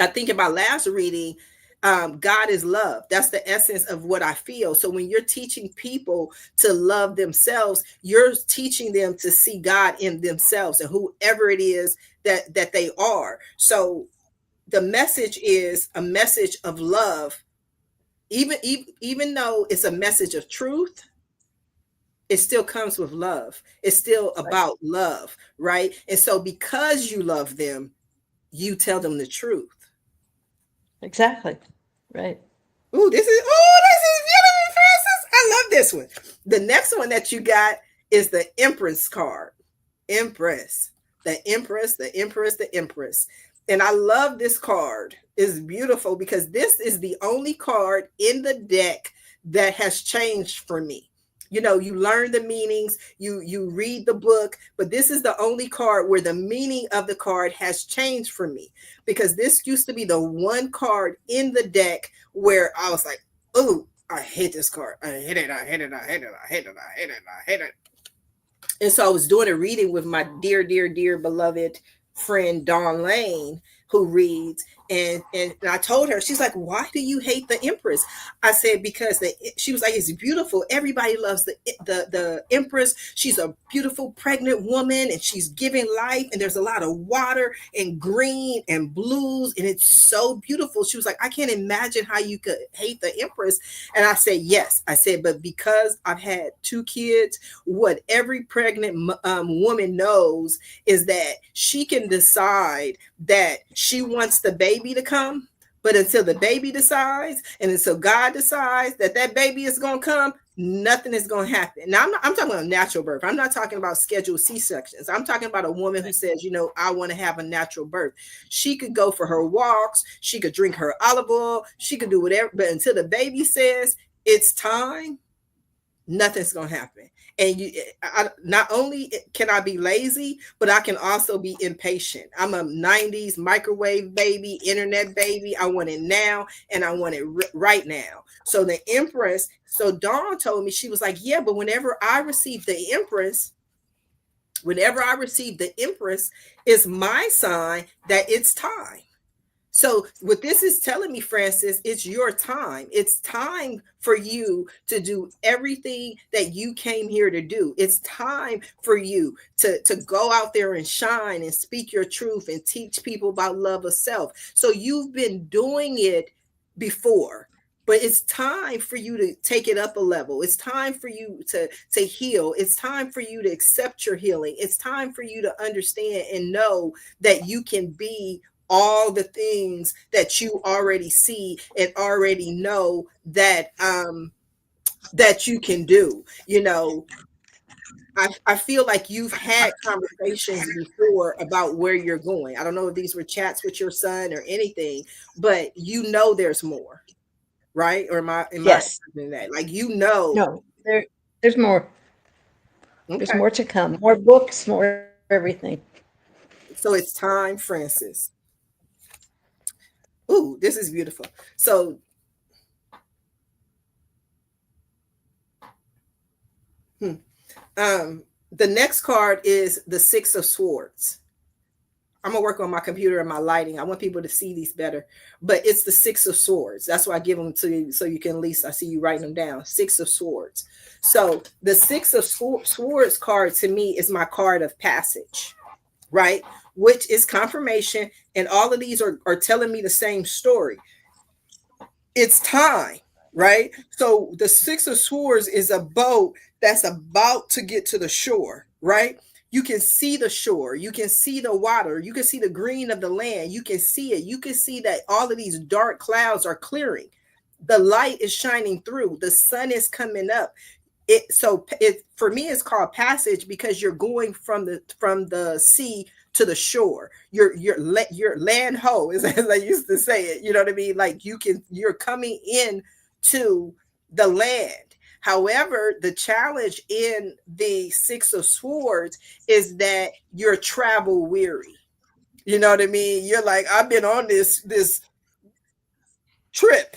A: I think in my last reading, God is love. That's the essence of what I feel. So when you're teaching people to love themselves, you're teaching them to see God in themselves and whoever it is that they are. So the message is a message of love. Even though it's a message of truth, it still comes with love. It's still
B: Right.
A: about love, right? And so because you love them, you tell them the truth.
B: Exactly. Right.
A: This is beautiful, Francis. I love this one. The next one that you got is the Empress card. Empress. The Empress, the Empress, the Empress. And I love this card. It's beautiful because this is the only card in the deck that has changed for me. You learn the meanings, you read the book, but this is the only card where the meaning of the card has changed for me, because this used to be the one card in the deck where I was like, oh, I hate this card. I hate it. I hate it. I hate it. I hate it. I hate it. I hate it. And so I was doing a reading with my dear, dear, dear beloved friend Dawn Lane, who reads, and I told her, she's like, why do you hate the Empress? I said, because she was like, it's beautiful. Everybody loves the Empress. She's a beautiful pregnant woman, and she's giving life, and there's a lot of water and green and blues, and it's so beautiful. She was like, I can't imagine how you could hate the Empress. And I said, yes. I said, but because I've had two kids, what every pregnant woman knows is that she can decide that she wants the baby to come, but until the baby decides and until God decides that that baby is going to come, nothing is going to happen. Now, I'm talking about natural birth. I'm not talking about scheduled C-sections. I'm talking about a woman who says, I want to have a natural birth. She could go for her walks. She could drink her olive oil. She could do whatever. But until the baby says it's time, nothing's going to happen. And not only can I be lazy, but I can also be impatient. I'm a 90s microwave baby, internet baby. I want it now, and I want it right now. So the Empress, so Dawn told me, she was like, yeah, but whenever I receive the Empress, is my sign that it's time. So, what this is telling me, Francis, it's your time. It's time for you to do everything that you came here to do. It's time for you to go out there and shine and speak your truth and teach people about love of self. So, you've been doing it before. But it's time for you to take it up a level. It's time for you to heal. It's time for you to accept your healing. It's time for you to understand and know that you can be all the things that you already see and already know that you can do. I feel like you've had conversations before about where you're going. I don't know if these were chats with your son or anything, but there's more, right? Or am I
B: Yes.
A: imagining that? Like,
B: No, there's more. There's
A: okay.
B: more to come. More books, more everything.
A: So it's time, Francis. Ooh, this is beautiful. So, hmm, the next card is the Six of Swords. I'm gonna work on my computer and my lighting. I want people to see these better. But it's the Six of Swords. That's why I give them to you so you can at least I see you writing them down. Six of Swords. So the Six of Swords card to me is my card of passage, right? Which is confirmation, and all of these are telling me the same story. It's time, right? So the Six of Swords is a boat that's about to get to the shore, right? You can see the shore, you can see the water, you can see the green of the land, you can see it, you can see that all of these dark clouds are clearing. The light is shining through, the sun is coming up. It for me it's called passage because you're going from the sea to the shore. You're land ho, as I used to say it. You know what I mean? Like you're coming in to the land. However, the challenge in the Six of Swords is that you're travel weary. You know what I mean? You're like, I've been on this trip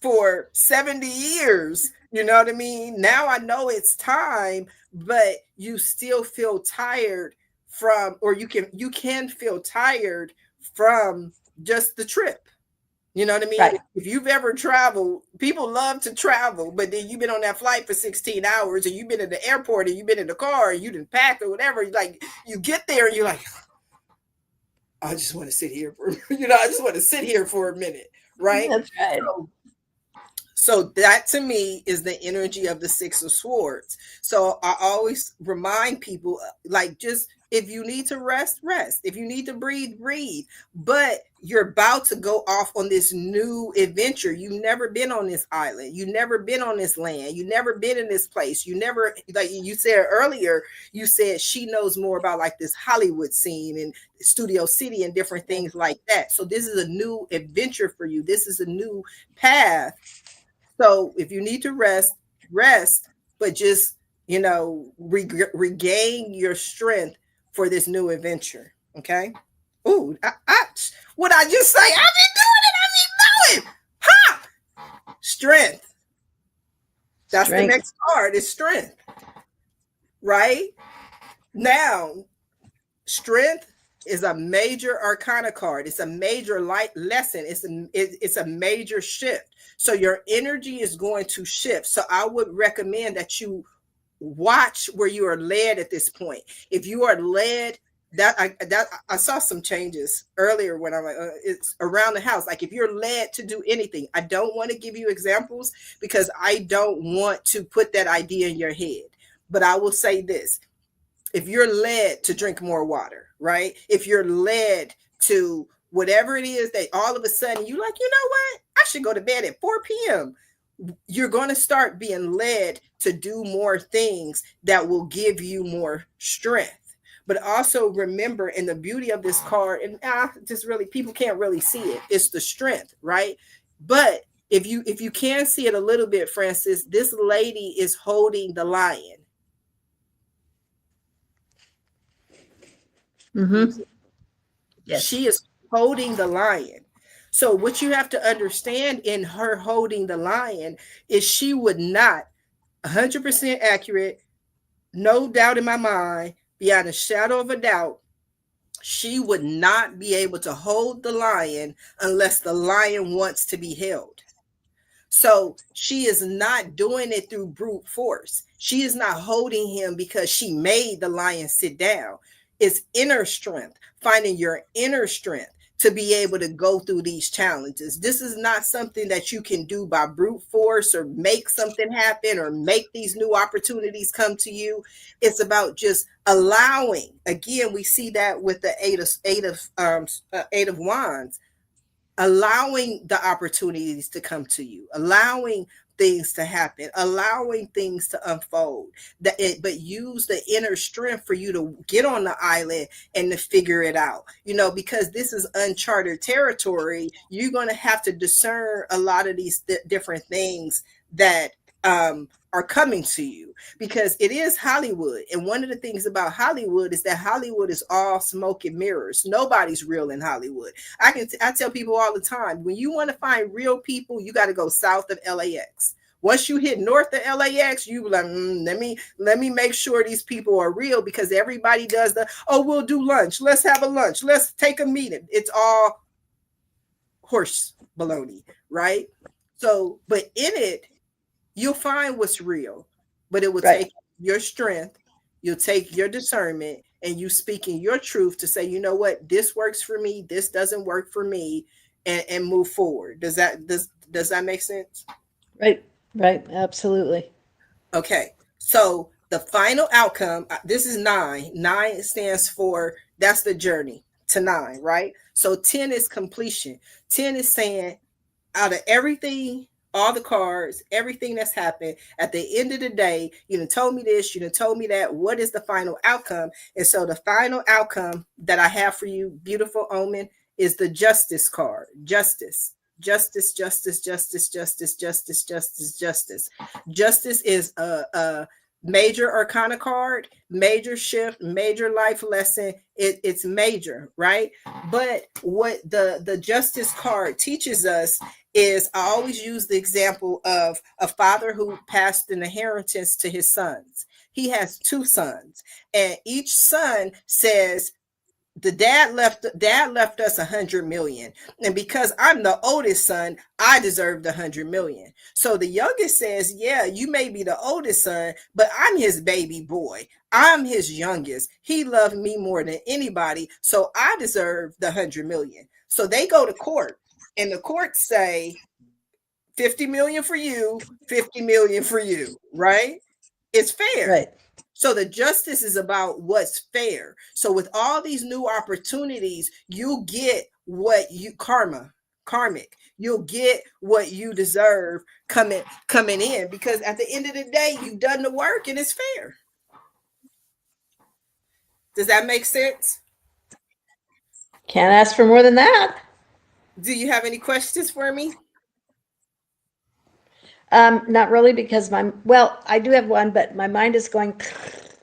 A: for 70 years. You know what I mean? Now I know it's time, but you still feel tired or you can feel tired from just the trip. You know what I mean?
B: Right.
A: If you've ever traveled, people love to travel, but then you've been on that flight for 16 hours and you've been in the airport and you've been in the car and you didn't pack or whatever. Like you get there and you're like, I just want to sit here for I just want to sit here for a minute, right?
B: That's right.
A: So So that to me is the energy of the Six of Swords. So I always remind people like, just if you need to rest, rest. If you need to breathe, breathe. But you're about to go off on this new adventure. You've never been on this island. You've never been on this land. You've never been in this place. You never, like you said earlier, you said she knows more about like this Hollywood scene and Studio City and different things like that. So this is a new adventure for you. This is a new path. So if you need to rest, rest, but just, regain your strength for this new adventure. Okay. Ooh, what I just say? I've been doing it. I've been doing. Ha! Strength. That's the
B: Strength.
A: next card is strength. Right? Now, strength is a major arcana card. It's a major light lesson. It's a major shift. So your energy is going to shift. So I would recommend that you watch where you are led at this point. If you are led, I saw some changes earlier when I'm like, it's around the house. Like if you're led to do anything, I don't want to give you examples because I don't want to put that idea in your head. But I will say this: if you're led to drink more water, right? If you're led to whatever it is that all of a sudden you like, you know what? I should go to bed at 4 p.m. You're going to start being led to do more things that will give you more strength. But also remember, in the beauty of this card, and just really people can't really see it, it's the strength, right? But if you can see it a little bit, Francis, this lady is holding the lion.
B: Mm-hmm. Yes.
A: She is holding the lion. So what you have to understand in her holding the lion is she would not 100% accurate, no doubt in my mind, beyond a shadow of a doubt, She would not be able to hold the lion unless the lion wants to be held. So she is not doing it through brute force. She is not holding him because she made the lion sit down. It's inner strength, finding your inner strength to be able to go through these challenges. This is not something that you can do by brute force or make something happen or make these new opportunities come to you. It's about just allowing. Again, we see that with the eight of wands, allowing the opportunities to come to you, allowing things to happen, allowing things to unfold. But use the inner strength for you to get on the island and to figure it out. Because this is uncharted territory. You're going to have to discern a lot of these different things that are coming to you, because it is Hollywood. And one of the things about Hollywood is that Hollywood is all smoke and mirrors. Nobody's real in Hollywood. I tell people all the time, when you want to find real people, you got to go south of LAX. Once you hit north of LAX, you like, let me make sure these people are real, because everybody does we'll do lunch. Let's have a lunch. Let's take a meeting. It's all horse baloney, right? So, but in it, you'll find what's real, but it will
B: Right.
A: take your strength, you'll take your discernment, and you speaking your truth to say, you know what, this works for me, this doesn't work for me, and move forward. Does that make sense?
B: Right. Right. Absolutely.
A: Okay. So the final outcome, this is nine. Nine stands for, that's the journey to nine, right? So 10 is completion. 10 is saying, out of everything, all the cards, everything that's happened, at the end of the day, you done told me this, you done told me that. What is the final outcome? And so the final outcome that I have for you, beautiful omen, is the justice card. Justice. Justice, justice, justice, justice, justice, justice, justice. Justice is a major arcana card, major shift, major life lesson. It's major, right? But what the justice card teaches us is, I always use the example of a father who passed an inheritance to his sons. He has two sons, and each son says, the dad left us 100 million, and because I'm the oldest son, I deserve the 100 million. So the youngest says, yeah, you may be the oldest son, but I'm his baby boy, I'm his youngest, he loved me more than anybody, so I deserve the 100 million. So they go to court, and the courts say 50 million for you, 50 million for you, right? It's fair.
B: Right.
A: So the justice is about what's fair. So with all these new opportunities, you get what you karmic. You'll get what you deserve coming in, because at the end of the day, you've done the work and it's fair. Does that make sense?
B: Can't ask for more than that.
A: Do you have any questions for me?
B: Not really, because I do have one, but my mind is going with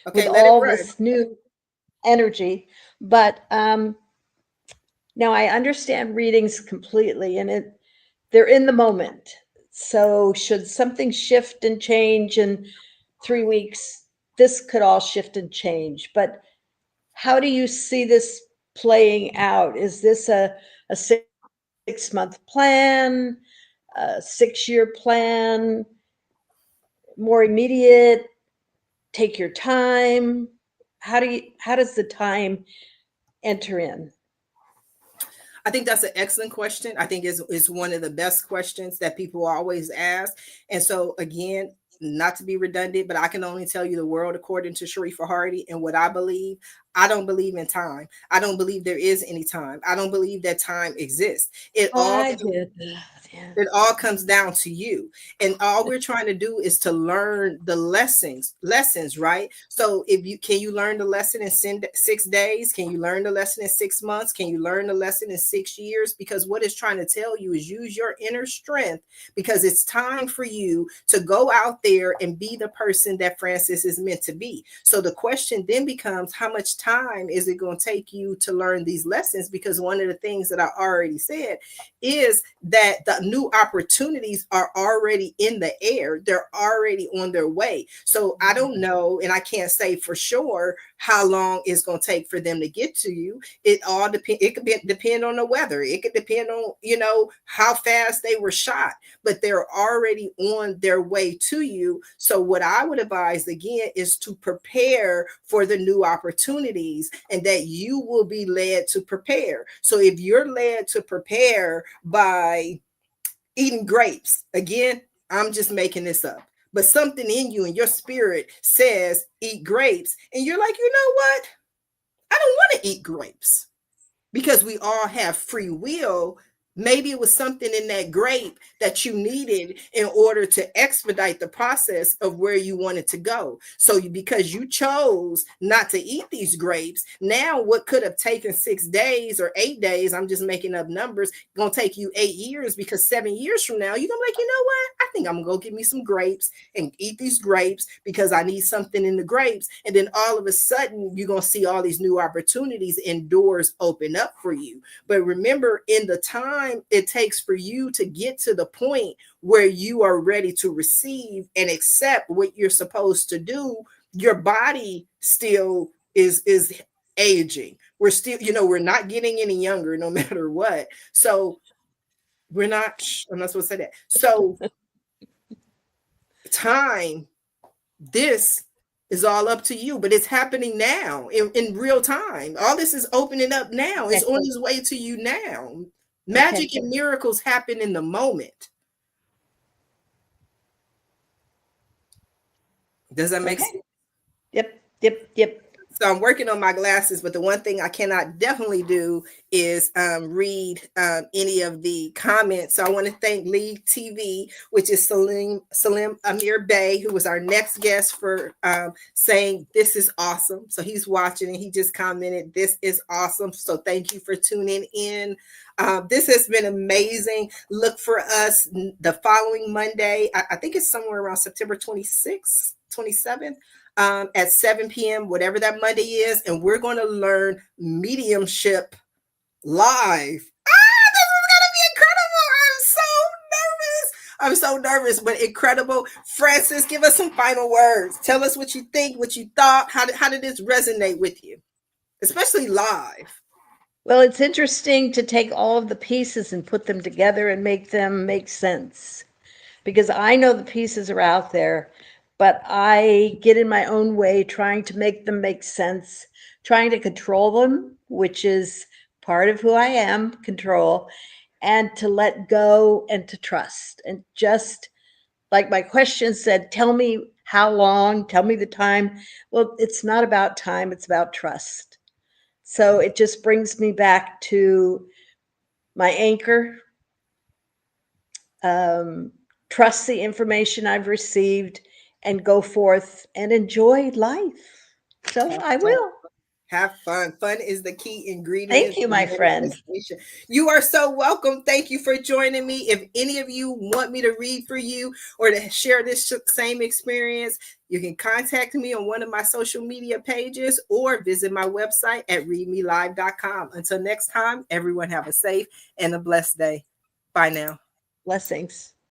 A: Okay, let it
B: all
A: run.
B: this new energy. But now I understand readings completely, and they're in the moment. So should something shift and change in 3 weeks, this could all shift and change. But how do you see this playing out? Is this a 6-month plan, a 6-year plan, more immediate, take your time? How does the time enter in?
A: I think that's an excellent question. I think is one of the best questions that people always ask. And so again, not to be redundant, but I can only tell you the world according to Sharifah Hardie and what I believe. I don't believe in time. I don't believe there is any time. I don't believe that time exists. It
B: Oh,
A: all
B: I did. Yeah.
A: it all comes down to you, and all we're trying to do is to learn the lessons, right? So if you can, you learn the lesson in 6 days, can you learn the lesson in 6 months, can you learn the lesson in 6 years? Because what it's trying to tell you is, use your inner strength, because it's time for you to go out there and be the person that Francis is meant to be. So the question then becomes, how much time is it going to take you to learn these lessons? Because one of the things that I already said is that the new opportunities are already in the air. They're already on their way. So I don't know, and I can't say for sure how long it's going to take for them to get to you. It all depend. It could depend on the weather. It could depend on, how fast they were shot, but they're already on their way to you. So what I would advise again is to prepare for the new opportunities, and that you will be led to prepare. So if you're led to prepare by eating grapes, again, I'm just making this up, but something in you and your spirit says eat grapes, and you're like, you know what? I don't want to eat grapes, because we all have free will. Maybe it was something in that grape that you needed in order to expedite the process of where you wanted to go. So because you chose not to eat these grapes, now what could have taken 6 days or 8 days, I'm just making up numbers, gonna take you 8 years, because 7 years from now, you're gonna be like, you know what? I think I'm gonna go get me some grapes and eat these grapes because I need something in the grapes. And then all of a sudden, you're gonna see all these new opportunities and doors open up for you. But remember, in the time it takes for you to get to the point where you are ready to receive and accept what you're supposed to do, your body still is aging. We're still, we're not getting any younger no matter what. So we're not, I'm not supposed to say that. So time, this is all up to you, but it's happening now in real time. All this is opening up now. It's
B: Okay.
A: on its way to you now.
B: Okay.
A: Magic and miracles happen in the moment. Does that make
B: Okay.
A: sense?
B: Yep. Yep. Yep.
A: So I'm working on my glasses, but the one thing I cannot definitely do is read any of the comments. So I want to thank Lee TV, which is Salim Amir Bey, who was our next guest, for saying this is awesome. So he's watching and he just commented, this is awesome. So thank you for tuning in. This has been amazing. Look for us the following Monday. I think it's somewhere around September 26th, 27th. At 7 p.m., whatever that Monday is, and we're going to learn mediumship live. This is going to be incredible. I'm so nervous, but incredible. Francis, give us some final words. Tell us what you think, what you thought. How did this resonate with you, especially live?
B: Well, it's interesting to take all of the pieces and put them together and make them make sense, because I know the pieces are out there, but I get in my own way trying to make them make sense, trying to control them, which is part of who I am, control, and to let go and to trust. And just like my question said, tell me how long, tell me the time. Well, it's not about time, it's about trust. So it just brings me back to my anchor. Um, Trust the information I've received and go forth and enjoy life. So
A: Have
B: I
A: fun.
B: will.
A: Have fun. Fun is the key
B: Thank
A: ingredient
B: you,
A: to
B: my friend.
A: manifestation. You are so welcome. Thank you for joining me. If any of you want me to read for you or to share this same experience, you can contact me on one of my social media pages or visit my website at readmelive.com. Until next time, everyone have a safe and a blessed day. Bye now.
B: Blessings.